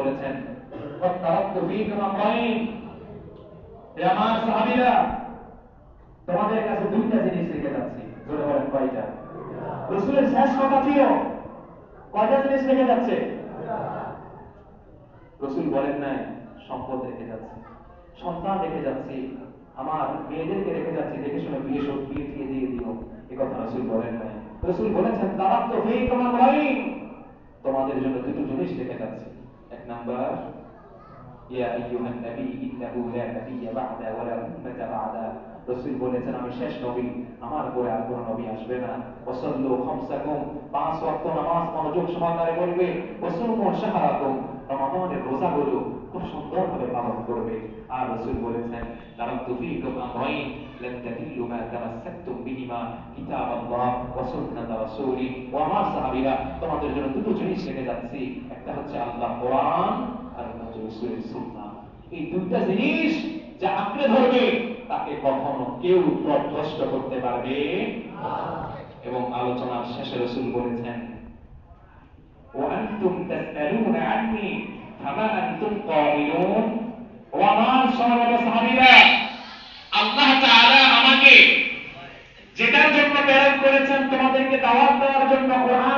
বলেছেন তারাক্তু ফীকুম আমরাইন, হে আমার সাহাবীরা তোমাদের কাছে দুইটা জিনিস রেখে যাচ্ছি। জোরে বলেন কয়টা? রাসূলের শেষ কথা ছিল কয়টা জিনিস রেখে যাচ্ছে? রাসূল বলেন নাই সম্পদ রেখে যাচ্ছে, সন্তান রেখে যাচ্ছি, আমার মেয়েদেরকে রেখে যাচ্ছি, দেখে শুনে বিয়ে দিয়ে দিও, এ কথা রাসূল বলেন নাই। রাসূল বলেছেন তারাক্তু ফীকুম আমরাইন, তোমাদের জন্য দুটো জিনিস রেখে যাচ্ছি। এক নাম্বার ইয়া আইয়ুহান নবী ইন্নাহু লা নাবিয়্যা বা'দা ওয়া লা উম্মাতা বা'দা, রাসূল বলেছেন আমি শেষ নবী, আমার পরে আর কোন নবী আসবে না। ওয়াসাল্লু খামসাকুম, পাঁচ ওয়াক্ত নামাজ মনোযোগ সহকারে পড়বে। ওয়াসুমু শাহরাকুম, রমাদানের রোজাগুলো খুব সুন্দরভাবে পালন করবে। আর রাসূল বলেছেন তারাক্তু ফীকুম আমরাইন লান তাদিল্লু মা তামাসসাকতুম বিহিমা কিতাবাল্লাহ ওয়া সুন্নাত রাসূলি। ও আমার সাহাবীরা তোমাদের জন্য দুটো জিনিস রেখে যাচ্ছি, একটা হচ্ছে আল্লাহ কোরআন আর একটা হচ্ছে রাসূলের সুন্নাহ। এই দুইটা জিনিস যা আঁকড়ে ধরবে তাকে কখনো কেউ পথভ্রষ্ট করতে পারবে না। এবং আলোচনার শেষে রাসূল বলেছেন ওয়া আনতুম তাসআলুনা আন্নী ফামা আনতুম কাইলুন, ও আমার সম্মানিত সাহাবীরা আল্লাহ তাআলা আমাকে যেটার জন্য প্রেরণ করেছেন তোমাদেরকে দাওয়াত দেওয়ার জন্য, কোরআন